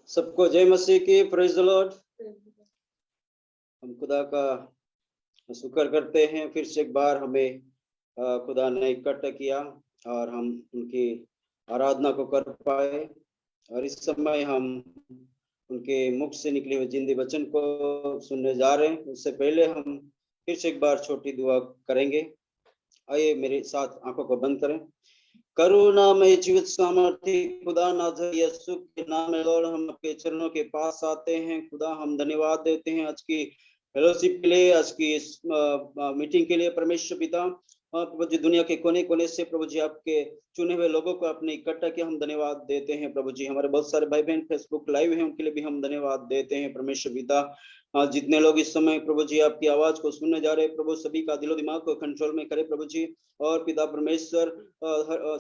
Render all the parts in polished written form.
सबको जय मसीह की, प्रेज द लॉर्ड। हम खुदा का शुक्र करते हैं, फिर से एक बार हमें खुदा ने इकट्ठा किया और हम उनकी आराधना को कर पाए। और इस समय हम उनके मुख से निकले हुए जिंदे वचन को सुनने जा रहे हैं। उससे पहले हम फिर से एक बार छोटी दुआ करेंगे। आइए मेरे साथ आंखों को बंद करें। करुणा में जीवित सामर्थ्य खुदा नाज़र यीशु के नाम में लॉर्ड, हम आपके चरणों के पास आते हैं। खुदा हम धन्यवाद देते हैं आज की फेलोशिप के लिए, आज की इस मीटिंग के लिए। परमेश्वर पिता, प्रभु जी, दुनिया के कोने कोने से प्रभु जी आपके चुने हुए लोगों को अपने इकट्ठा किया, हम धन्यवाद देते हैं। प्रभु जी हमारे बहुत सारे भाई बहन फेसबुक लाइव हैं, उनके लिए भी हम धन्यवाद देते हैं। परमेश्वर पिता, जितने लोग इस समय प्रभु जी आपकी आवाज को सुनने जा रहे हैं, प्रभु सभी का दिलो दिमाग को कंट्रोल में करे प्रभु जी। और पिता परमेश्वर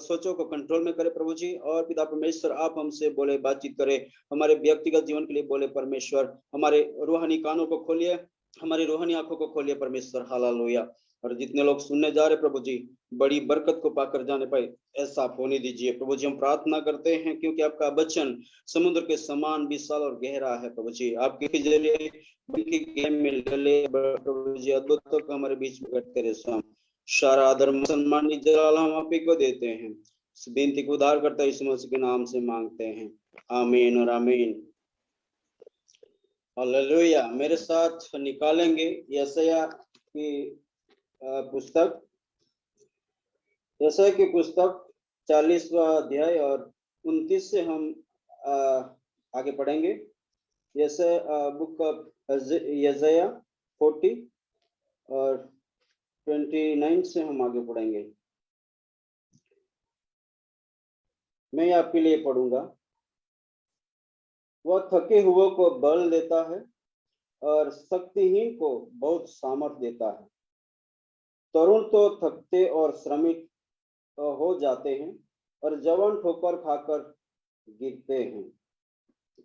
सोचों को कंट्रोल में करे प्रभु जी। और पिता परमेश्वर आप हमसे बोले, बातचीत करे, हमारे व्यक्तिगत जीवन के लिए बोले परमेश्वर। हमारे रूहानी कानों को खोलिए, हमारी रूहानी आंखों को खोलिए परमेश्वर। हालेलुया। और जितने लोग सुनने जा रहे प्रभु जी, बड़ी बरकत को पाकर जाने पाए, ऐसा होने दीजिए प्रभु जी। हम प्रार्थना करते हैं क्योंकि आपका वचन समुद्र के समान विशाल और गहरा है प्रभु जी। आपके जरिए प्रभु जी अद्भुतों को हमारे बीच में घटते रहे। सारा आदर सम्मान जलाल हम आप ही को देते हैं। इस बेनती को उद्धार करता यीशु मसीह के नाम से मांगते हैं, आमीन और आमीन। हालेलुया। मेरे साथ निकालेंगे यशायाह की पुस्तक, यशायाह की पुस्तक 40वां अध्याय और 29 से हम आगे पढ़ेंगे। बुक ऑफ यशायाह 40 और 29 से हम आगे पढ़ेंगे। मैं आपके लिए पढ़ूंगा। वह थके हुए को बल देता है और शक्तिहीन को बहुत सामर्थ देता है। तरुण तो थकते और श्रमिक हो जाते हैं और जवान ठोकर खाकर गिरते हैं,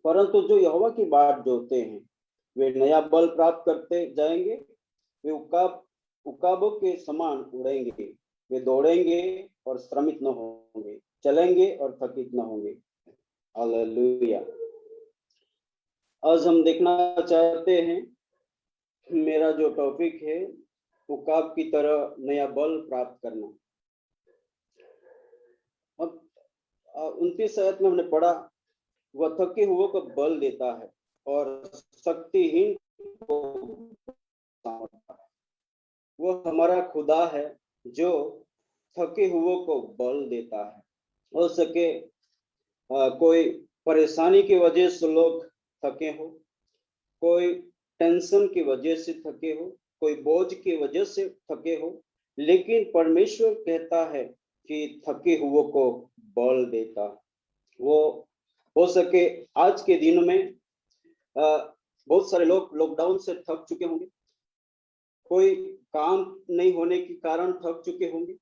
परंतु जो यहोवा की बाट जोते हैं वे नया बल प्राप्त करते जाएंगे। वे उकाबों के समान उड़ेंगे, वे दौड़ेंगे और श्रमित न होंगे, चलेंगे और थकित न होंगे। हालेलुया। आज हम देखना चाहते हैं, मेरा जो टॉपिक है, उकाब की तरह नया बल प्राप्त करना। अब 29 आयत में हमने पढ़ा, वह थके हुए को बल देता है और शक्तिहीन को सामर्थ्य। वो हमारा खुदा है जो थके हुए को बल देता है। हो सके कोई परेशानी की वजह से लोग थके हो, कोई टेंशन की वजह से थके हो, कोई बोझ की वजह से थके हो, लेकिन परमेश्वर कहता है कि थके हुए को बल देता। वो हो सके आज के दिन में बहुत सारे लोग लॉकडाउन से थक चुके होंगे, कोई काम नहीं होने के कारण थक चुके होंगे,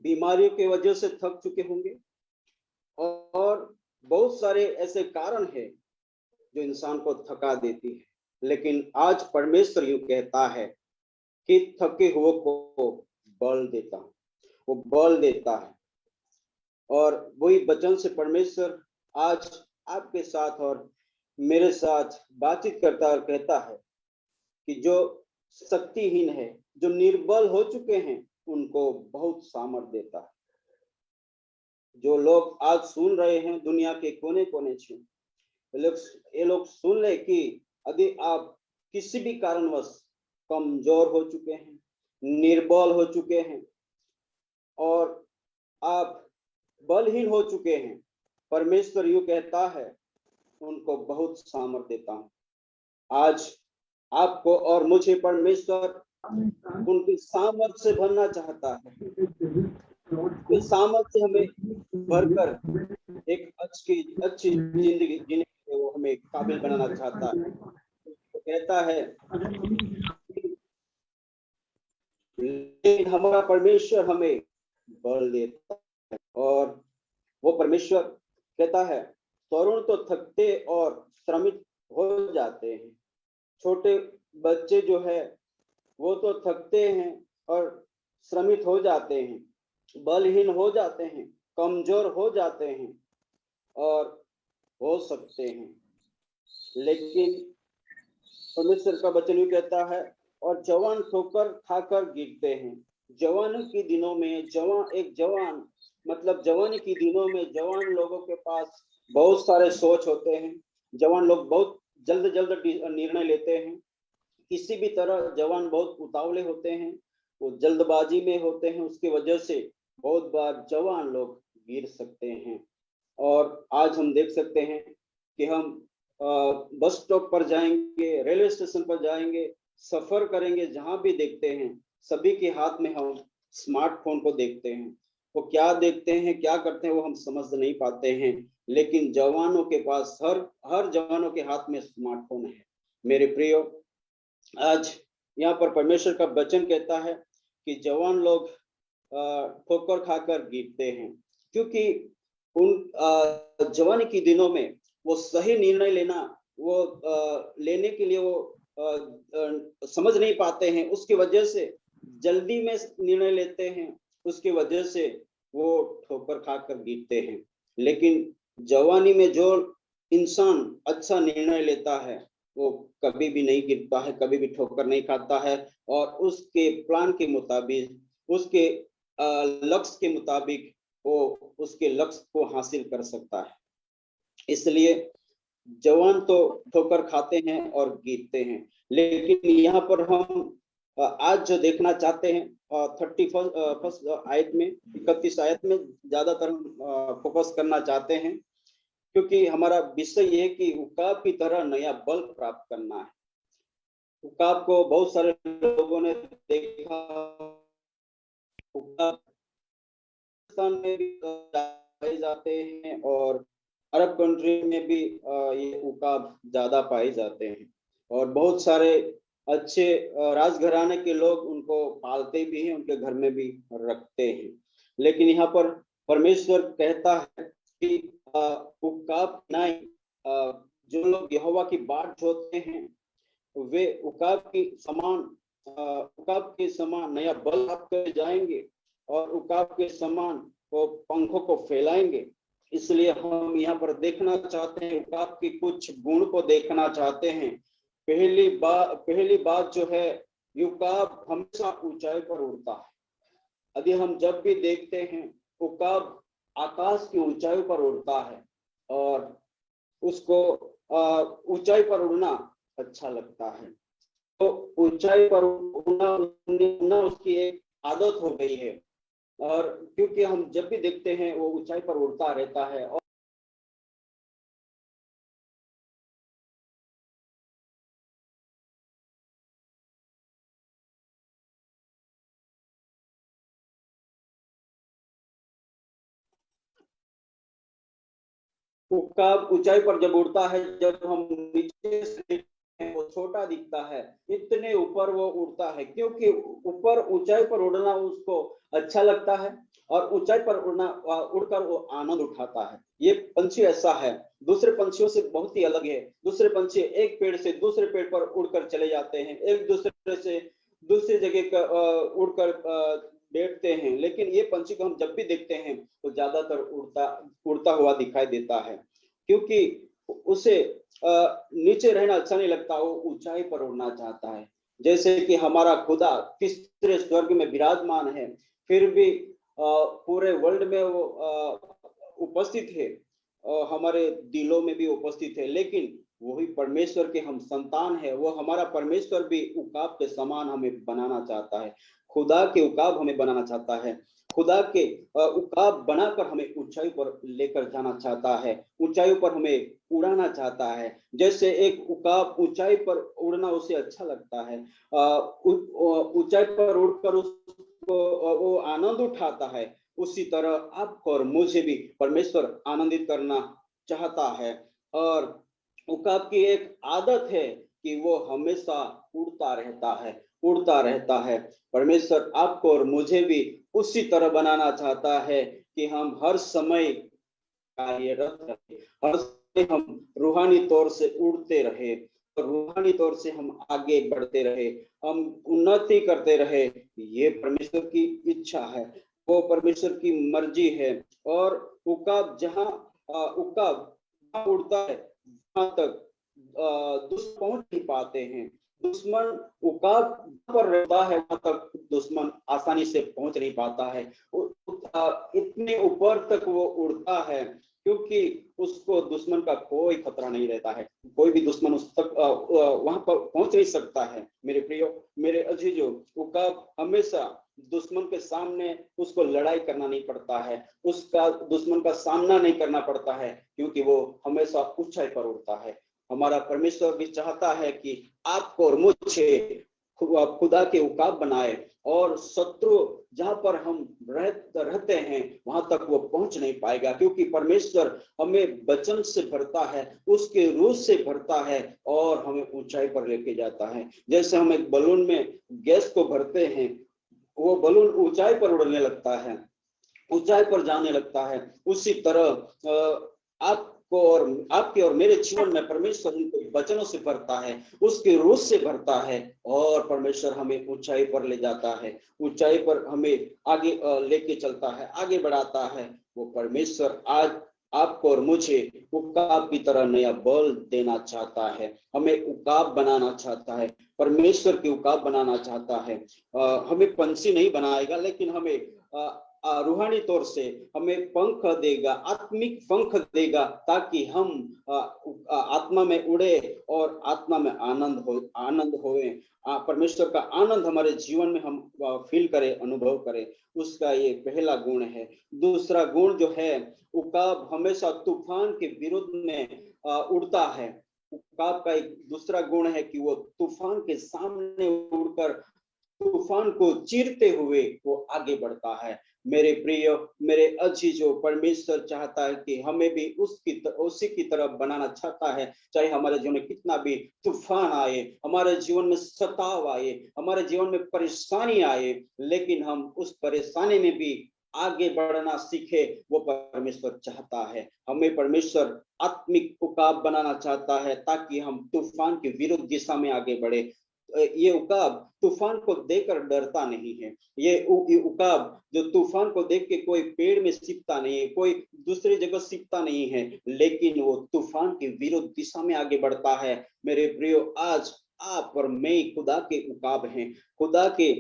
बीमारियों की वजह से थक चुके होंगे, और बहुत सारे ऐसे कारण हैं जो इंसान को थका देती है। लेकिन आज परमेश्वर यूं कहता है कि थके हुए को बल देता हूं, वो बल देता है। और वही वचन से परमेश्वर आज आपके साथ और मेरे साथ बातचीत करता और कहता है कि जो शक्तिहीन है, जो निर्बल हो चुके हैं, उनको बहुत सामर्थ देता है। जो लोग आज सुन रहे हैं दुनिया के कोने कोने से, ये लोग सुन ले कि यदि आप किसी भी कारणवश कमजोर हो चुके हैं, निर्बल हो चुके हैं और आप बलहीन हो चुके हैं, परमेश्वर यूं कहता है उनको बहुत सामर्थ देता हूं। आज आपको और मुझे परमेश्वर उनकी सामर्थ से भरना चाहता है। उनकी सामर्थ से हमें भरकर एक अच्छी जिंदगी जीने के वो हमें काबिल बनाना चाहता है। तो कहता है लेकिन हमारा परमेश्वर हमें बल देता है। और वो परमेश्वर कहता है, तरुण तो थकते और श्रमित हो जाते हैं। छोटे बच्चे जो है वो तो थकते हैं और श्रमित हो जाते हैं, बलहीन हो जाते हैं, कमजोर हो जाते हैं, और हो सकते हैं, लेकिन परमेश्वर का वचन यूं कहता है, और जवान ठोकर खाकर गिरते हैं। जवानी के दिनों में जवान मतलब जवानी के दिनों में जवान लोगों के पास बहुत सारे सोच होते हैं। जवान लोग बहुत जल्द जल्द निर्णय लेते हैं। किसी भी तरह जवान बहुत उतावले होते हैं, वो जल्दबाजी में होते हैं। उसकी वजह से बहुत बार जवान लोग गिर सकते हैं। और आज हम देख सकते हैं कि हम बस स्टॉप पर जाएंगे, रेलवे स्टेशन पर जाएंगे, सफर करेंगे, जहां भी देखते हैं सभी के हाथ में हम स्मार्टफोन को देखते हैं। वो क्या देखते हैं, क्या करते हैं, वो हम समझ नहीं पाते हैं। लेकिन जवानों के पास हर जवानों के हाथ में स्मार्टफोन है। मेरे प्रियो, आज यहाँ पर परमेश्वर का वचन कहता है कि जवान लोग ठोकर खाकर गिरते हैं, क्योंकि उन जवानी के दिनों में वो सही निर्णय वो लेने के लिए वो समझ नहीं पाते हैं। उसकी वजह से जल्दी में निर्णय लेते हैं, उसकी वजह से वो ठोकर खाकर गिरते हैं। लेकिन जवानी में जो इंसान अच्छा निर्णय लेता है वो कभी भी नहीं गिरता है, कभी भी ठोकर नहीं खाता है, और उसके प्लान के मुताबिक, उसके लक्ष्य के मुताबिक वो उसके लक्ष्य को हासिल कर सकता है। इसलिए जवान तो ठोकर खाते हैं और गिरते हैं, लेकिन यहाँ पर हम आज जो देखना चाहते हैं 31 आयत में, 31 आयत में ज्यादातर फोकस करना चाहते हैं, क्योंकि हमारा विषय ये है कि उकाब की तरह नया बल प्राप्त करना है। उकाब को बहुत सारे लोगों ने देखा, उकाब में भी पाए जाते हैं और अरब कंट्री में भी ये उकाब ज्यादा पाए जाते हैं, और बहुत सारे अच्छे राजघराने के लोग उनको पालते भी हैं, उनके घर में भी रखते हैं। लेकिन यहाँ पर परमेश्वर कहता है कि उकाब नहीं, जो लोग यहोवा की बाट जोतते हैं वे उकाब के समान नया बल प्राप्त कर जाएंगे और उकाब के समान वो पंखों को फैलाएंगे। इसलिए हम यहाँ पर देखना चाहते हैं, उकाब की कुछ गुण को देखना चाहते हैं। पहली बात जो है, उकाब हमेशा ऊंचाई पर उड़ता है। अभी हम जब भी देखते हैं उकाब आकाश की ऊंचाई पर उड़ता है, और उसको ऊंचाई पर उड़ना अच्छा लगता है। तो ऊंचाई पर उड़ना उसकी एक आदत हो गई है, और क्योंकि हम जब भी देखते हैं वो ऊंचाई पर उड़ता रहता है। और उकाब ऊंचाई पर जब उड़ता है, जब हम नीचे से देखते हैं वो छोटा दिखता है, इतने ऊपर वो उड़ता है, क्योंकि ऊपर ऊंचाई पर उड़ना उसको अच्छा लगता है, और ऊंचाई पर उड़कर वो आनंद उठाता है। ये पंछी ऐसा है, दूसरे पंछियों से बहुत ही अलग है। दूसरे पंछी एक पेड़ से दूसरे पेड़ पर उड़कर चले जाते हैं, एक दूसरे से दूसरी जगह उड़कर बैठते हैं, लेकिन ये पंछी को हम जब भी देखते हैं तो ज्यादातर उड़ता हुआ दिखाई देता है, क्योंकि उसे नीचे रहना अच्छा नहीं लगता, वो ऊंचाई पर उड़ना चाहता है। जैसे कि हमारा खुदा तीसरे स्वर्ग में विराजमान है, फिर भी पूरे वर्ल्ड में वो उपस्थित है, हमारे दिलों में भी उपस्थित है। लेकिन वही परमेश्वर के हम संतान है, वो हमारा परमेश्वर भी उकाब के समान हमें बनाना चाहता है। खुदा के उकाब हमें बनाना चाहता है, खुदा के उकाब बनाकर हमें ऊंचाई पर लेकर जाना चाहता है, ऊंचाई पर हमें उड़ाना चाहता है। जैसे एक उकाब ऊंचाई पर उड़ना उसे अच्छा लगता है, ऊंचाई पर उड़कर उसको वो आनंद उठाता है, उसी तरह आपको और मुझे भी परमेश्वर आनंदित करना चाहता है। और उकाब की एक आदत है कि वो हमेशा उड़ता रहता है। परमेश्वर आपको और मुझे भी उसी तरह बनाना चाहता है कि हम हर समय कार्यरत रहे, हर समय हम रूहानी तौर से उड़ते रहे, और रूहानी तौर से हम आगे बढ़ते रहे, हम उन्नति करते रहे। ये परमेश्वर की इच्छा है, वो परमेश्वर की मर्जी है। और उकाब उड़ता है वहां तक दुश्मन पहुंच नहीं पाते हैं। दुश्मन उकाब पर रहता है वहां तक दुश्मन आसानी से पहुंच नहीं पाता है। इतने ऊपर तक वो उड़ता है क्योंकि उसको दुश्मन का कोई खतरा नहीं रहता है। कोई भी दुश्मन उस तक वहां पर पहुंच नहीं सकता है। मेरे प्रियो, मेरे अजीजों, उकाब हमेशा दुश्मन के सामने उसको लड़ाई करना नहीं पड़ता है, उसका दुश्मन का सामना नहीं करना पड़ता है, क्योंकि वो हमेशा ऊंचाई पर उड़ता है। हमारा परमेश्वर भी चाहता है कि आपको और मुझे खुदा के उकाब बनाए और शत्रु जहां पर हम रहते हैं वहां तक वो पहुंच नहीं पाएगा, क्योंकि परमेश्वर हमें वचन से भरता है, उसके रूह से भरता है और हमें ऊंचाई पर लेके जाता है। जैसे हम एक बलून में गैस को भरते हैं, वो बलून ऊंचाई पर उड़ने लगता है, ऊंचाई पर जाने लगता है। उसी तरह आपको और आपके और मेरे जीवन में परमेश्वर उनको वचनों से भरता है, उसके रूह से भरता है और परमेश्वर हमें ऊंचाई पर ले जाता है, ऊंचाई पर हमें आगे लेके चलता है, आगे बढ़ाता है। वो परमेश्वर आज आपको और मुझे उकाब की तरह नया बल देना चाहता है, हमें उकाब बनाना चाहता है, परमेश्वर की उकाब बनाना चाहता है। हमें पंछी नहीं बनाएगा, लेकिन हमें रूहानी तौर से हमें पंख देगा, आत्मिक पंख देगा, ताकि हम आत्मा में उड़े और आत्मा में आनंद होए। परमेश्वर का आनंद हमारे जीवन में हम फील करें, अनुभव करें। उसका ये पहला गुण है। दूसरा गुण जो है, उकाब हमेशा तूफान के विरुद्ध में उड़ता है। उकाब का एक दूसरा गुण है कि वो तूफान के सामने उड़कर तूफान को चीरते हुए वो आगे बढ़ता है। मेरे प्रिय, मेरे अजीजों, परमेश्वर चाहता है कि हमें भी उसी की तरफ बनाना चाहता है। चाहे हमारे जीवन में कितना भी तूफान आए, हमारे जीवन में सताव आए, हमारे जीवन में परेशानी आए, लेकिन हम उस परेशानी में भी आगे बढ़ना सीखे, वो परमेश्वर चाहता है। हमें परमेश्वर आत्मिक उकाब बनाना चाहता है, ताकि हम तूफान के विरुद्ध दिशा में आगे बढ़े। ये उकाब तूफान को देखकर डरता नहीं है। ये उकाब जो तूफान को देख के कोई पेड़ में छिपता नहीं है, कोई दूसरी जगह छिपता नहीं है, लेकिन वो तूफान के विरुद्ध दिशा में आगे बढ़ता है। मेरे प्रियो, आज आप और मैं खुदा के उकाब हैं, खुदा के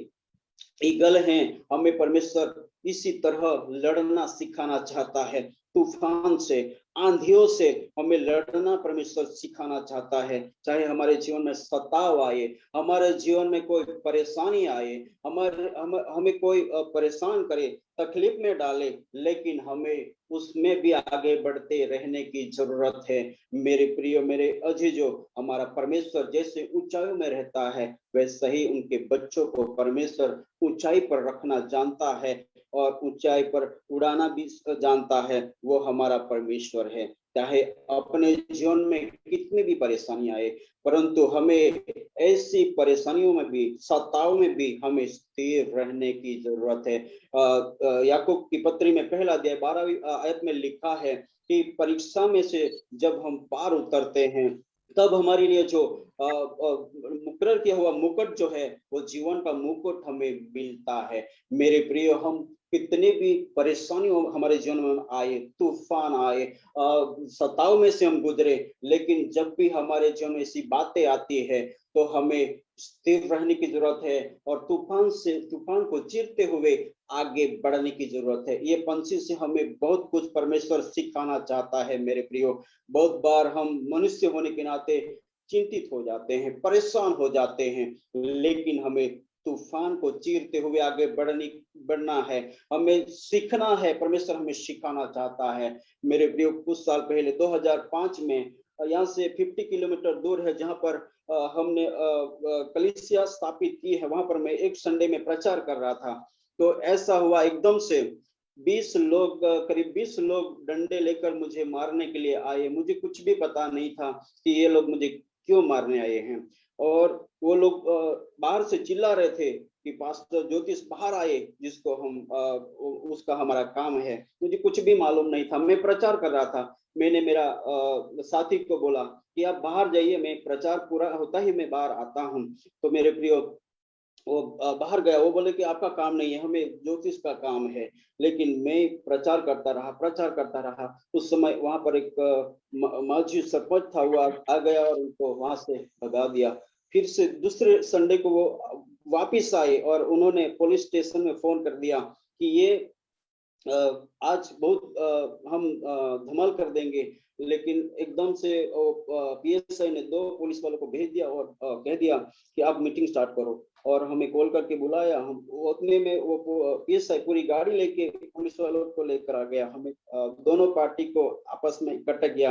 ईगल हैं। हमें परमेश्वर इसी तरह लड़ना सिखाना चाहता है। तूफान से, आंधियों से हमें लड़ना परमेश्वर सिखाना चाहता है। चाहे हमारे जीवन में सताव आए, हमारे जीवन में कोई परेशानी आए, हमें कोई परेशान करे, तकलीफ में डाले, लेकिन हमें उसमें भी आगे बढ़ते रहने की जरूरत है। मेरे प्रियो, मेरे अजीजों, हमारा परमेश्वर जैसे ऊंचाइयों में रहता है, वैसे ही उनके बच्चों को परमेश्वर ऊंचाई पर रखना जानता है और ऊंचाई पर उड़ाना भी जानता है। वो हमारा परमेश्वर है। चाहे अपने जीवन में कितनी भी परेशानी आए, परंतु हमें ऐसी परेशानियों में भी, सताव में भी हमें स्थिर रहने की जरूरत है। याकूब की पत्री में पहला अध्याय 12वीं आयत में लिखा है कि परीक्षा में से जब हम पार उतरते हैं, तब हमारे लिए जो मुकर्रर किया हुआ मुकुट जो है, वो जीवन का मुकुट हमें मिलता है। मेरे प्रिय, हम कितने भी परेशानियों हमारे जीवन में आए, तूफान आए, सताव में से हम गुजरे, लेकिन जब भी हमारे जीवन में ऐसी बातें आती है, तो हमें स्थिर रहने की जरूरत है और तूफान को चीरते हुए आगे बढ़ने की जरूरत है। ये पंछी से हमें बहुत कुछ परमेश्वर सिखाना चाहता है। मेरे प्रियो, बहुत बार हम मनुष्य होने के नाते चिंतित हो जाते हैं, परेशान हो जाते हैं, लेकिन हमें तूफान को चीरते हुए आगे बढ़ना है, हमें सीखना है। परमेश्वर हमें सिखाना चाहता है। मेरे प्रियो, कुछ साल पहले 2005 में यहाँ से 50 किलोमीटर दूर है, जहाँ पर हमने कलीसिया स्थापित की है, वहां पर मैं एक संडे में प्रचार कर रहा था। तो ऐसा हुआ, एकदम से 20 लोग, करीब 20 लोग डंडे लेकर मुझे मारने के लिए आए। मुझे कुछ भी पता नहीं था कि ये लोग मुझे क्यों मारने आए हैं, और वो लोग बाहर से चिल्ला रहे थे कि पास्टर ज्योतिष बाहर आए, जिसको हम उसका हमारा काम है। मुझे कुछ भी मालूम नहीं था, मैं प्रचार कर रहा था। मैंने मेरा साथी को बोला कि आप बाहर जाइए, मैं प्रचार पूरा होता ही मैं बाहर आता हूँ। तो मेरे प्रियो, वो बाहर गया। वो बोले कि आपका काम नहीं है, हमें ज्योतिष का काम है। लेकिन मैं प्रचार करता रहा। उस समय वहां पर एक माजी सरपंच था, वो आ गया और उनको वहां से भगा दिया। फिर से दूसरे संडे को वो वापिस आए और उन्होंने पुलिस स्टेशन में फोन कर दिया कि ये आज बहुत हम धमाल कर देंगे। लेकिन एकदम से पीएसआई ने 2 पुलिस वालों को भेज दिया और कह दिया कि आप मीटिंग स्टार्ट करो। और हमें कॉल करके बुलाया। हम उतने में वो पीएसआई पूरी गाड़ी लेके पुलिस वालों को लेकर आ गया। हमें दोनों पार्टी को आपस में इकट्ठा किया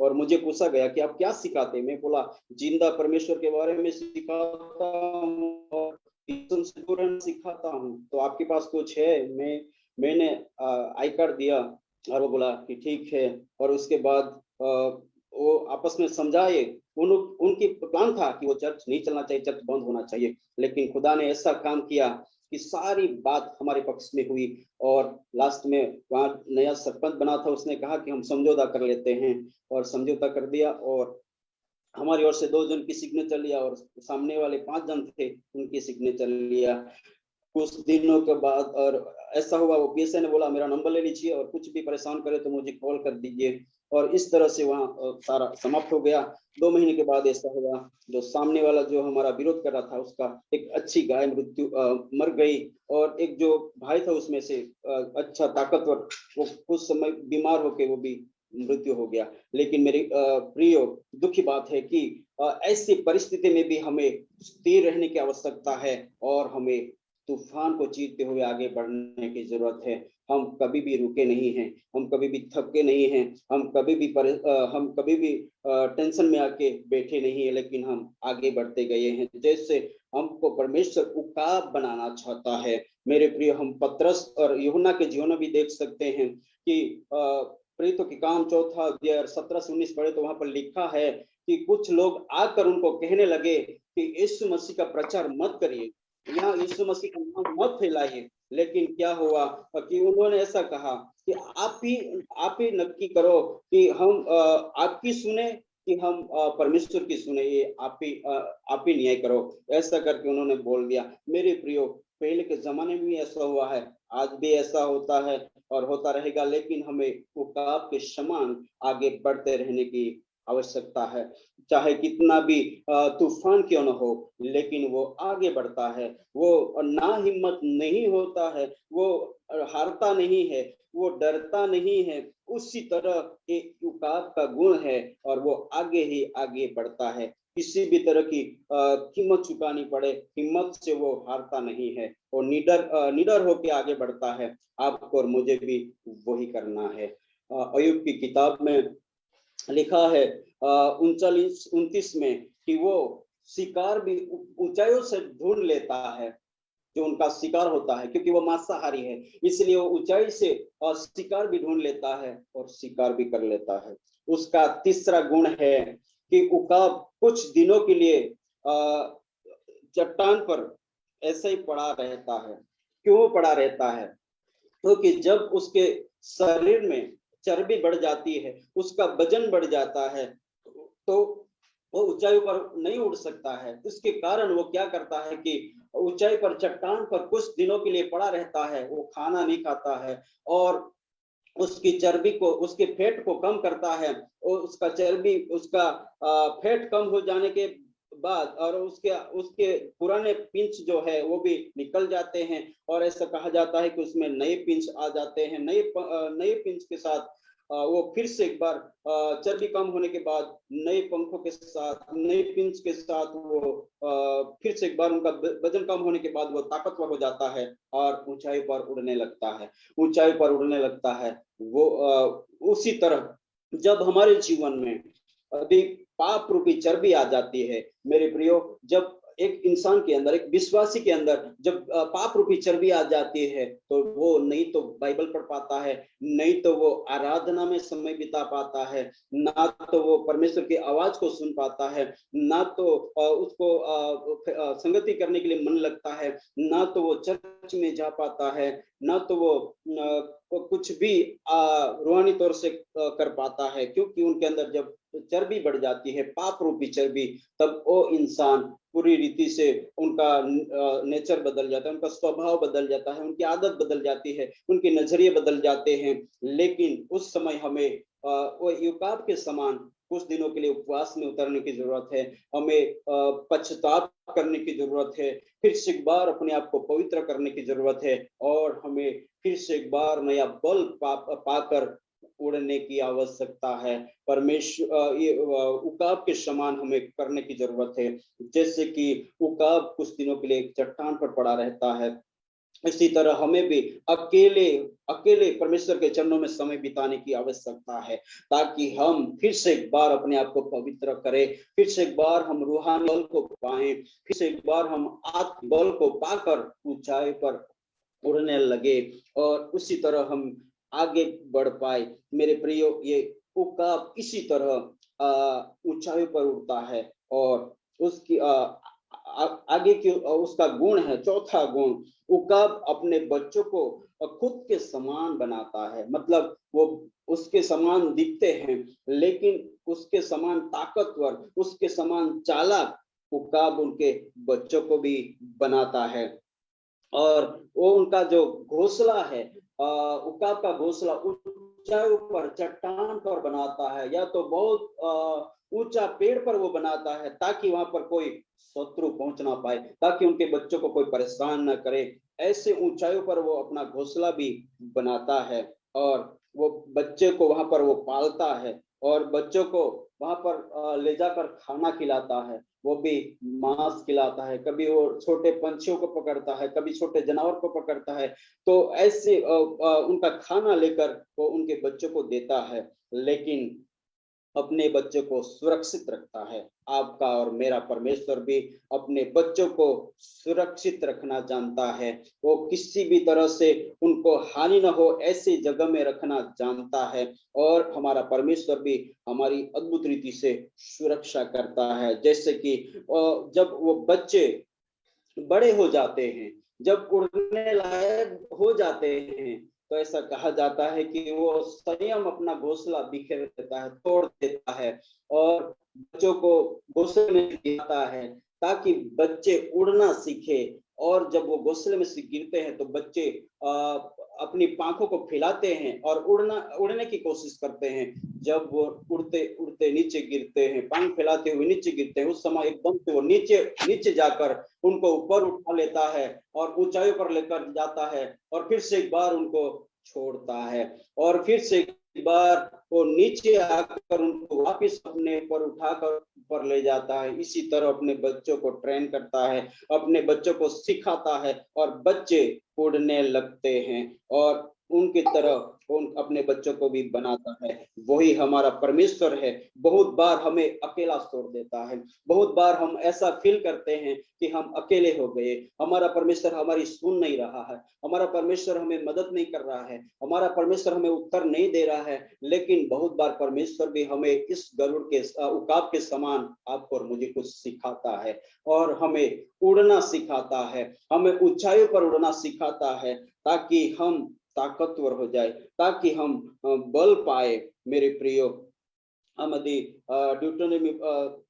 और मुझे पूछा गया कि आप क्या सिखाते। मैं बोला जिंदा परमेश्वर के बारे में सिखाता हूँ और सिखाता हूँ। तो आपके पास कुछ है? मैंने आई कार्ड दिया और वो बोला कि ठीक है। और उसके बाद वो आपस में समझाए। उनकी प्लान था कि वो चर्च नहीं चलना चाहिए, चर्च बंद होना चाहिए। लेकिन खुदा ने ऐसा काम किया कि सारी बात हमारे पक्ष में हुई। और लास्ट में वहाँ नया सरपंच बना था, उसने कहा कि हम समझौता कर लेते हैं। और समझौता कर दिया और हमारी ओर से 2 जन की सिग्नेचर लिया और सामने वाले 5 जन थे उनकी सिग्नेचर लिया। कुछ दिनों के बाद और ऐसा हुआ, वो पीएसआई ने बोला मेरा नंबर ले लीजिए और कुछ भी परेशान करे तो मुझे कॉल कर दीजिए। और इस तरह से वहाँ सारा समाप्त हो गया। 2 महीने के बाद ऐसा हुआ, जो सामने वाला जो हमारा विरोध कर रहा था उसका एक अच्छी गाय मर गई। और एक जो भाई था उसमें से अच्छा ताकतवर, वो कुछ समय बीमार होके वो भी मृत्यु हो गया। लेकिन मेरी प्रिय दुखी बात है कि ऐसी परिस्थिति में भी हमें स्थिर रहने की आवश्यकता है और हमें तूफान को चीरते हुए आगे बढ़ने की जरूरत है। हम कभी भी रुके नहीं हैं, हम कभी भी थके नहीं हैं, हम कभी भी टेंशन में आके बैठे नहीं है, लेकिन हम आगे बढ़ते गए हैं। जैसे हमको परमेश्वर उकाब बनाना चाहता है। मेरे प्रिय, हम पतरस और यूहन्ना के जीवन में भी देख सकते हैं कि प्रेरितों के काम 4 अध्याय 17 से 19 पढ़े तो वहां पर लिखा है कि कुछ लोग आकर उनको कहने लगे कि यीशु मसीह का प्रचार मत करिए, यहाँ यीशु मसीह का नाम मत फैलाइए। लेकिन क्या हुआ कि उन्होंने ऐसा कहा कि आप ही नक्की करो कि हम आपकी सुने कि हम परमेश्वर की सुने, ये आप ही न्याय करो। ऐसा करके उन्होंने बोल दिया। मेरे प्रियो, पहले के जमाने में भी ऐसा हुआ है, आज भी ऐसा होता है और होता रहेगा। लेकिन हमें उकाब के समान आगे बढ़ते रहने की आवश्यकता है। चाहे कितना भी तूफान क्यों न हो, लेकिन वो आगे बढ़ता है। वो ना हिम्मत नहीं होता है, वो हारता नहीं है, वो डरता नहीं है। उसी तरह एक उकाब का गुण है और वो आगे ही आगे बढ़ता है। किसी भी तरह की कीमत चुकानी पड़े, हिम्मत से वो हारता नहीं है और निडर होके आगे बढ़ता है। आपको और मुझे भी वही करना है। अय्यूब की किताब में लिखा है 39-29 में कि वो शिकार भी ऊंचाइयों से ढूंढ लेता है। जो उनका शिकार होता है, क्योंकि वो मांसाहारी है, इसलिए वो ऊंचाई से शिकार भी ढूंढ लेता है और शिकार भी कर लेता है। उसका तीसरा गुण है कि उकाब कुछ दिनों के लिए चट्टान पर ऐसे ही पड़ा रहता है। क्यों पड़ा रहता है? क्योंकि जब उसके शरीर में चर्बी बढ़ जाती है, उसका वजन बढ़ जाता है, तो वो ऊंचाई पर नहीं उड़ सकता है। इसके कारण वो क्या करता है कि ऊंचाई पर चट्टान पर कुछ दिनों के लिए पड़ा रहता है। वो खाना नहीं खाता है और उसकी चर्बी को, उसके फैट को कम करता है। और उसका चर्बी, उसका फैट कम हो जाने के बाद और उसके उसके पुराने पिंच जो है वो भी निकल जाते हैं। और ऐसा कहा जाता है कि उसमें नए पिंच आ जाते हैं। नए पिंच के साथ वो फिर से एक बार चर्बी कम होने के बाद नए पंखों के साथ, नए पिंच के साथ वो फिर से एक बार उनका वजन कम होने के बाद वो ताकतवर हो जाता है और ऊंचाई पर उड़ने लगता है। ऊंचाई पर उड़ने लगता है वो। उसी तरह जब हमारे जीवन में अभी पाप रूपी चर्बी आ जाती है, मेरे प्रियो, जब एक इंसान के अंदर, एक विश्वासी के अंदर जब पाप रूपी चर्बी आ जाती है, तो वो नहीं तो बाइबल पढ़ पाता है, नहीं तो वो आराधना में समय बिता पाता है, ना तो वो परमेश्वर की आवाज को सुन पाता है, ना तो उसको संगति करने के लिए मन लगता है, ना तो वो चर्च में जा पाता है, ना तो वो कुछ भी रूहानी तौर से कर पाता है। क्योंकि उनके अंदर जब चर्बी बढ़ जाती है, पाप रूपी चर्बी, तब वो इंसान पूरी रीति से उनका नेचर बदल जाता है, उनका स्वभाव बदल जाता है, उनकी आदत बदल जाती है, उनके नजरिए बदल जाते हैं। लेकिन उस समय हमें वो युकाब के समान कुछ दिनों के लिए उपवास में उतरने की जरूरत है। हमें पश्चाताप करने की जरूरत है, फिर से एक बार अपने आप को पवित्र करने की जरूरत है, और हमें फिर से एक बार नया बल पाकर उड़ने की आवश्यकता है। परमेश्वर उकाब के समान हमें करने की जरूरत है। जैसे कि उकाब कुछ दिनों के लिए एक चट्टान पर पड़ा रहता है, इसी तरह हमें भी अकेले अकेले परमेश्वर के चरणों में समय बिताने की आवश्यकता है, ताकि हम फिर से एक बार अपने आप को पवित्र करें, फिर से एक बार हम रूहानी बल को पाएं, फिर से एक बार हम आत्म बल को पाकर ऊंचाई पर उड़ने लगे, और उसी तरह हम आगे बढ़ पाए। मेरे प्रियो, ये उकाब इसी तरह ऊंचाई पर उड़ता है, और उसकी आगे की उसका गुण है, चौथा गुण, उकाब अपने बच्चों को खुद के समान बनाता है। मतलब वो उसके समान दिखते हैं, लेकिन उसके समान ताकतवर, उसके समान चालाक उकाब उनके बच्चों को भी बनाता है। और वो उनका जो घोंसला है, उकाब का घोंसला ऊंचाई पर चट्टान पर बनाता है, या तो बहुत ऊंचा पेड़ पर वो बनाता है, ताकि वहां पर कोई शत्रु पहुंच ना पाए, ताकि उनके बच्चों को कोई परेशान न करे। ऐसे ऊंचाइयों पर वो अपना घोंसला भी बनाता है, और वो बच्चे को वहां पर वो पालता है, और बच्चों को वहां पर ले जाकर खाना खिलाता है, वो भी मांस खिलाता है, कभी वो छोटे पंछियों को पकड़ता है, कभी छोटे जानवर को पकड़ता है। तो ऐसे उनका खाना लेकर वो उनके बच्चों को देता है, लेकिन अपने बच्चों को सुरक्षित रखता है। आपका और मेरा परमेश्वर भी अपने बच्चों को सुरक्षित रखना जानता है। वो किसी भी तरह से उनको हानि न हो ऐसी जगह में रखना जानता है, और हमारा परमेश्वर भी हमारी अद्भुत रीति से सुरक्षा करता है। जैसे कि जब वो बच्चे बड़े हो जाते हैं, जब उड़ने लायक हो जाते हैं, तो ऐसा कहा जाता है कि वो स्वयं अपना घोंसला बिखेर देता है, तोड़ देता है, और बच्चों को घोंसले में गिराता है, ताकि बच्चे उड़ना सीखे। और जब वो घोंसले में से गिरते हैं, तो बच्चे अपनी पांखों को फैलाते हैं और उड़ने की कोशिश करते हैं। जब वो उड़ते उड़ते नीचे गिरते हैं, पंख फैलाते हुए नीचे गिरते हैं, उस समय एकदम से वो नीचे नीचे जाकर उनको ऊपर उठा लेता है, और ऊंचाई पर लेकर जाता है, और फिर से एक बार उनको छोड़ता है, और फिर से एक बार वो नीचे आकर उनको वापस अपने पर उठाकर ऊपर ले जाता है। इसी तरह अपने बच्चों को ट्रेन करता है, अपने बच्चों को सिखाता है, और बच्चे उड़ने लगते हैं, और उनकी तरह उन अपने बच्चों को भी बनाता है। वही हमारा परमेश्वर है। बहुत बार हमें अकेला छोड़ देता है, बहुत बार हम ऐसा फील करते हैं कि हम अकेले हो गए, हमारा परमेश्वर हमारी सुन नहीं रहा है, हमारा परमेश्वर हमें मदद नहीं कर रहा है, हमारा परमेश्वर हमें उत्तर नहीं दे रहा है। लेकिन बहुत बार परमेश्वर भी हमें इस गरुड़ के उकाब के समान आपको और मुझे कुछ सिखाता है, और हमें उड़ना सिखाता है, हमें ऊंचाइयों पर उड़ना सिखाता है, ताकि हम ताकतवर हो जाए, ताकि हम बल पाए। मेरे प्रियो, हम यदि ड्यूटोनॉमी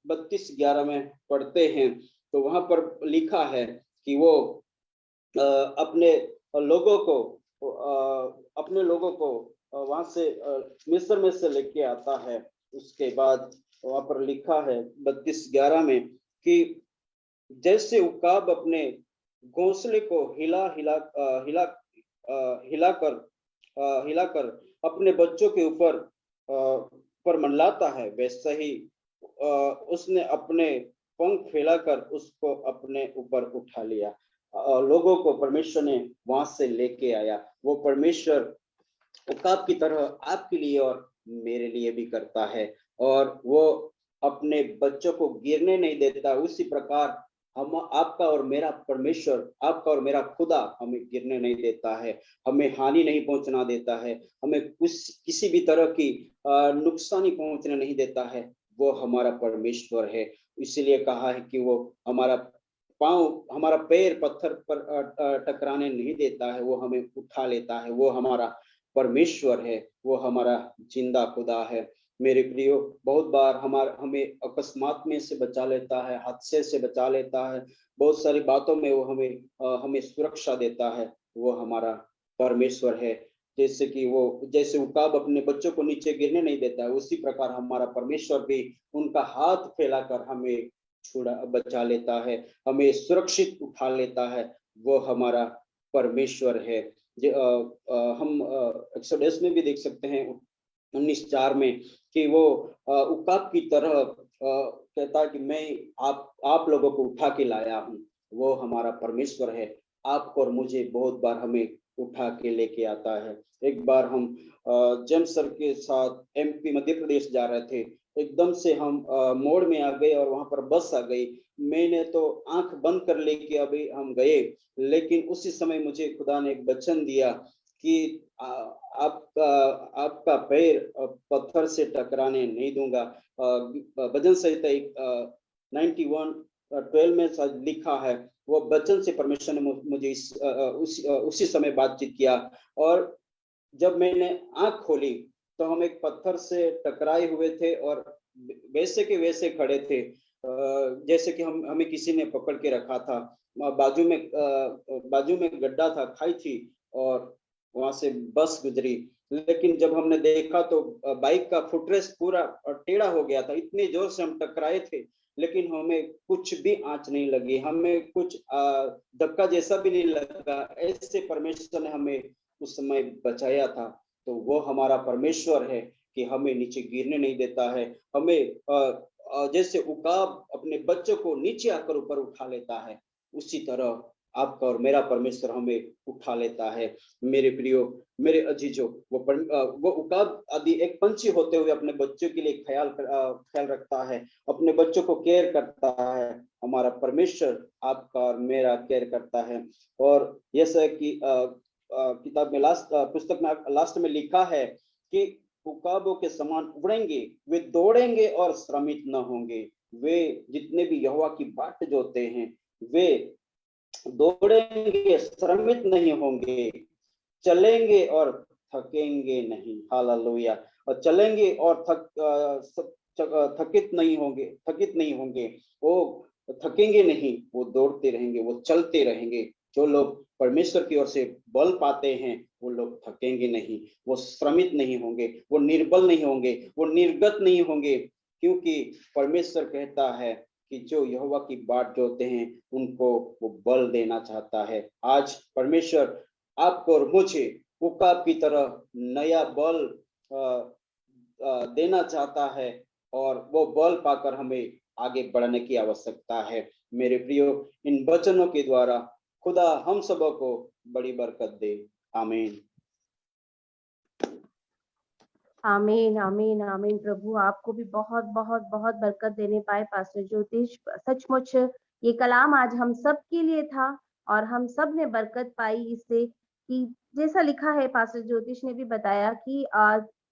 32:11 में पढ़ते हैं, तो वहां पर लिखा है कि वो अपने लोगों को वहां से मिस्र में से लेके आता है। उसके बाद वहां पर लिखा है 32:11 में कि जैसे उकाब अपने घोंसले को हिलाकर अपने बच्चों के ऊपर पर मंडलाता है, वैसे ही उसने अपने पंख फैलाकर उसको अपने ऊपर उठा लिया। लोगों को परमेश्वर ने वहां से लेके आया। वो परमेश्वर उकाब की तरह आपके लिए और मेरे लिए भी करता है, और वो अपने बच्चों को गिरने नहीं देता। उसी प्रकार हम आपका और मेरा परमेश्वर, आपका और मेरा खुदा हमें गिरने नहीं देता है, हमें हानि नहीं पहुंचना देता है, हमें कुछ किसी भी तरह की नुकसानी पहुंचने नहीं देता है। वो हमारा परमेश्वर है। इसलिए कहा है कि वो हमारा हमारा पैर पत्थर पर टकराने नहीं देता है, वो हमें उठा लेता है। वो हमारा परमेश्वर है, वो हमारा जिंदा खुदा है। मेरे प्रियो, बहुत बार हमें अकस्मात में से बचा लेता है, हादसे से बचा लेता है, बहुत सारी बातों में वो हमें सुरक्षा देता है। वो हमारा परमेश्वर है। जैसे उकाब अपने बच्चों को नीचे गिरने नहीं देता है, उसी प्रकार हमारा परमेश्वर भी उनका हाथ फैलाकर हमें छुड़ा बचा लेता है, हमें सुरक्षित उठा लेता है। वो हमारा परमेश्वर है। हम एक्सोडस में भी देख सकते हैं 19:4 में कि वो उकाब की तरह कहता है कि मैं आप लोगों को उठा के लाया हूँ। वो हमारा परमेश्वर है। आपको और मुझे बहुत बार हमें उठा के लेके आता है। एक बार हम जेम्स सर के साथ एमपी मध्य प्रदेश जा रहे थे, एकदम से हम मोड़ में आ गए और वहां पर बस आ गई। मैंने तो आंख बंद कर लेके अभी हम गए, लेकिन उसी समय मुझे खुदा ने एक वचन दिया कि आपका पैर पत्थर से टकराने नहीं दूंगा। भजन संहिता 91:12 में लिखा है। वो वचन से परमेश्वर ने मुझे उसी समय बातचीत किया। और जब मैंने आंख खोली तो हम एक पत्थर से टकराए हुए थे और वैसे के वैसे खड़े थे, जैसे कि हमें किसी ने पकड़ के रखा था। बाजू में गड्ढा था, खाई थी, और वहां से बस गुजरी। लेकिन जब हमने देखा तो बाइक का फुटरेस्ट पूरा टेढ़ा हो गया था, इतने जोर से हम टकराए थे, लेकिन हमें कुछ भी आंच नहीं लगी, हमें कुछ धक्का जैसा भी नहीं लगा। ऐसे परमेश्वर ने हमें उस समय बचाया था। तो वो हमारा परमेश्वर है कि हमें नीचे गिरने नहीं देता है। हमें जैसे उकाब अपने बच्चों को नीचे आकर ऊपर उठा लेता है, उसी तरह आपका और मेरा परमेश्वर हमें उठा लेता है। मेरे प्रियो, मेरे अजीजों, वो उकाब आदि एक पंछी होते हुए अपने बच्चों के लिए ख्याल रखता है, अपने बच्चों को केयर करता है। हमारा परमेश्वर आपका और मेरा केयर करता है। और जैसा कि किताब में पुस्तक में लास्ट में लिखा है कि उकाबों के समान उड़ेंगे, वे दौड़ेंगे और श्रमित न होंगे। वे जितने भी यहोवा की बाट जोते हैं, वे दौड़ेंगे, श्रमित नहीं होंगे, चलेंगे और थकेंगे नहीं। हालेलुया। और चलेंगे और थकित नहीं होंगे। वो थकेंगे नहीं, वो दौड़ते रहेंगे, वो चलते रहेंगे। जो लोग परमेश्वर की ओर से बल पाते हैं, वो लोग थकेंगे नहीं, वो श्रमित नहीं होंगे, वो निर्बल नहीं होंगे, वो निर्गत नहीं होंगे, क्योंकि परमेश्वर कहता है कि जो यहोवा की बाट जोते हैं उनको वो बल देना चाहता है। आज परमेश्वर आपको और मुझे उकाब की तरह नया बल देना चाहता है, और वो बल पाकर हमें आगे बढ़ने की आवश्यकता है। मेरे प्रियो, इन वचनों के द्वारा खुदा हम सबों को बड़ी बरकत दे। आमीन। आमीन आमीन आमीन। प्रभु आपको भी बहुत बहुत बहुत बरकत देने पाए पास्टर ज्योतिष। सचमुच ये कलाम आज हम सब के लिए था और हम सब ने बरकत पाई इससे, कि जैसा लिखा है पास्टर ज्योतिष ने भी बताया कि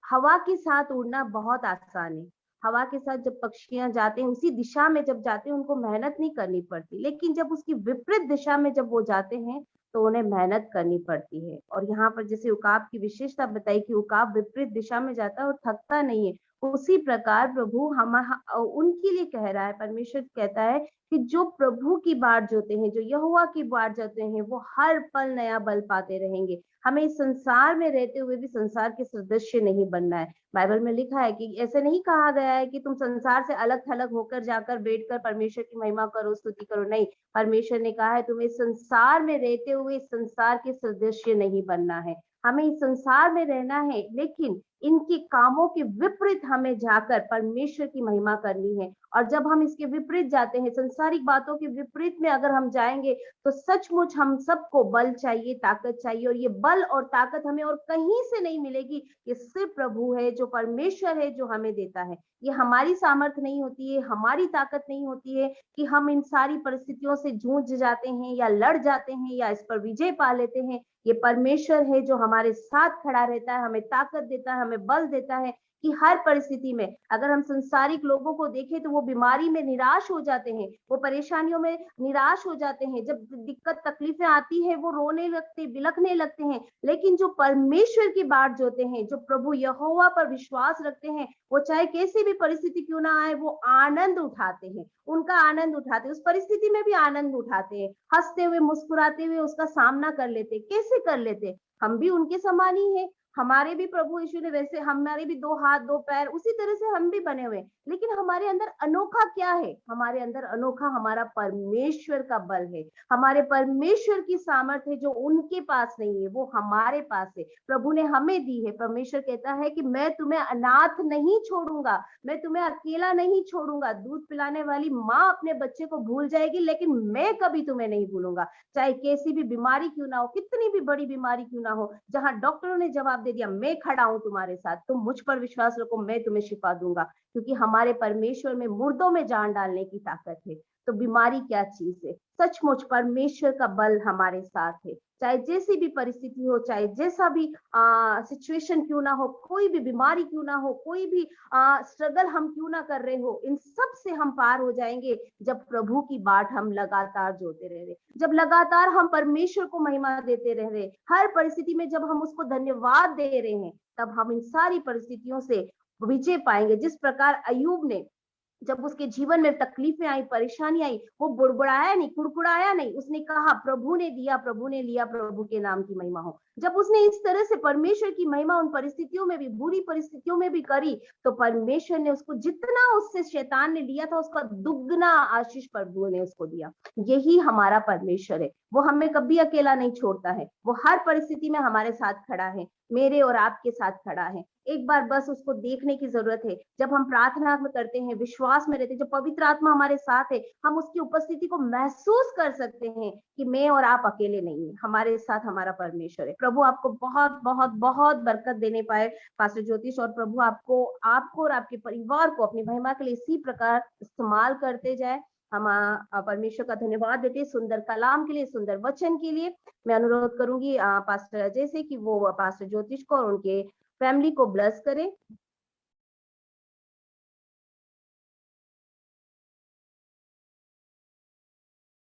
हवा के साथ उड़ना बहुत आसान है। हवा के साथ जब पक्षियां जाते हैं उसी दिशा में जब जाते हैं उनको मेहनत नहीं करनी पड़ती, लेकिन जब उसकी विपरीत दिशा में जब वो जाते हैं तो उन्हें मेहनत करनी पड़ती है। और यहाँ पर जैसे उकाब की विशेषता बताई कि उकाब विपरीत दिशा में जाता है और थकता नहीं है, उसी प्रकार प्रभु हम उनके लिए कह रहा है, परमेश्वर कहता है कि जो प्रभु की बाट जोते हैं, जो यहोवा की बाट जोते हैं, वो हर पल नया बल पाते रहेंगे। हमें इस संसार में रहते हुए भी संसार के सदस्य नहीं बनना है। बाइबल में लिखा है कि ऐसे नहीं कहा गया है कि तुम संसार से अलग थलग होकर जाकर बैठकर परमेश्वर की महिमा करो, स्तुति करो। नहीं, परमेश्वर ने कहा है तुम्हें संसार में रहते हुए संसार के सदस्य नहीं बनना है। हमें इस संसार में रहना है, लेकिन इनके कामों के विपरीत हमें जाकर परमेश्वर की महिमा करनी है। और जब हम इसके विपरीत जाते हैं, संसारिक बातों के विपरीत में अगर हम जाएंगे, तो सचमुच हम सबको बल चाहिए, ताकत चाहिए। और ये बल और ताकत हमें और कहीं से नहीं मिलेगी, ये सिर्फ प्रभु है, जो परमेश्वर है, जो हमें देता है। ये हमारी सामर्थ्य नहीं होती है, हमारी ताकत नहीं होती है कि हम इन सारी परिस्थितियों से जूझ जाते हैं या लड़ जाते हैं या इस पर विजय पा लेते हैं। ये परमेश्वर है जो हमारे साथ खड़ा रहता है, हमें ताकत देता है, हमें बल देता है कि हर परिस्थिति में अगर हम संसारिक लोगों को देखें तो वो बीमारी में निराश हो जाते हैं, वो परेशानियों में निराश हो जाते हैं, जब दिक्कत तकलीफें आती है वो रोने लगते, बिलखने लगते हैं। लेकिन जो परमेश्वर की बाट जोते हैं, जो प्रभु यहोवा पर विश्वास रखते हैं, वो चाहे कैसी भी परिस्थिति क्यों ना आए, वो आनंद उठाते हैं, उनका आनंद उठाते हैं, उस परिस्थिति में भी आनंद उठाते हैं, हंसते हुए मुस्कुराते हुए उसका सामना कर लेते। कैसे कर लेते? हम भी उनके समान ही है, हमारे भी प्रभु यीशु ने वैसे, हमारे भी 2 हाथ 2 पैर उसी तरह से हम भी बने हुए, लेकिन हमारे अंदर अनोखा क्या है? हमारे अंदर अनोखा हमारा परमेश्वर का बल है, हमारे परमेश्वर की सामर्थ्य है जो उनके पास नहीं है, वो हमारे पास है, प्रभु ने हमें दी है। परमेश्वर कहता है कि मैं तुम्हें अनाथ नहीं छोड़ूंगा, मैं तुम्हें अकेला नहीं छोड़ूंगा। दूध पिलाने वाली माँ अपने बच्चे को भूल जाएगी, लेकिन मैं कभी तुम्हें नहीं भूलूंगा। चाहे कैसी भी बीमारी क्यों ना हो, कितनी भी बड़ी बीमारी क्यों ना हो, जहां डॉक्टरों ने जवाब दे दिया मैं खड़ा हूं तुम्हारे साथ, तुम मुझ पर विश्वास रखो, मैं तुम्हें शिफा दूंगा, क्योंकि हमारे परमेश्वर में मुर्दों में जान डालने की ताकत है। तो बीमारी क्या चीज है? सचमुच परमेश्वर का बल हमारे साथ है, चाहे जैसी भी परिस्थिति हो, चाहे जैसा भी सिचुएशन क्यों ना हो, कोई भी बीमारी क्यों ना हो, कोई भी स्ट्रगल हम क्यों ना कर रहे हो, इन सब से हम पार हो जाएंगे जब प्रभु की बाट हम लगातार जोते रह रहे, जब लगातार हम परमेश्वर को महिमा देते रह रहे, हर परिस्थिति में जब हम उसको धन्यवाद दे रहे हैं, तब हम इन सारी परिस्थितियों से विजय पाएंगे। जिस प्रकार अय्यूब ने, जब उसके जीवन में तकलीफें आई, परेशानी आई, वो बुड़बुड़ाया नहीं, कुड़कुड़ाया नहीं, उसने कहा प्रभु ने दिया, प्रभु ने लिया, प्रभु के नाम की महिमा हो। जब उसने इस तरह से परमेश्वर की महिमा उन परिस्थितियों में भी, बुरी परिस्थितियों में भी करी, तो परमेश्वर ने उसको जितना उससे शैतान ने लिया था, उसका दुगना आशीष प्रभु ने उसको दिया। यही हमारा परमेश्वर है, वो हमें कभी अकेला नहीं छोड़ता है, वो हर परिस्थिति में हमारे साथ खड़ा है, मेरे और आपके साथ खड़ा है। एक बार बस उसको देखने की जरूरत है। जब हम प्रार्थना में करते हैं, विश्वास में रहते हैं, जब पवित्र आत्मा हमारे साथ है, हम उसकी उपस्थिति को महसूस कर सकते हैं कि मैं और आप अकेले नहीं है, हमारे साथ हमारा परमेश्वर है। प्रभु आपको बहुत बहुत बहुत बरकत देने पाए पास्टर ज्योतिष, और प्रभु आपको और आपके परिवार को अपनी महिमा के लिए इसी प्रकार इस्तेमाल करते जाए। हम परमेश्वर का धन्यवाद देते हैं सुंदर कलाम के लिए, सुंदर वचन के लिए। मैं अनुरोध करूंगी पास्टर अजय से कि वो पास्टर ज्योतिष को और उनके फैमिली को ब्लेस करें।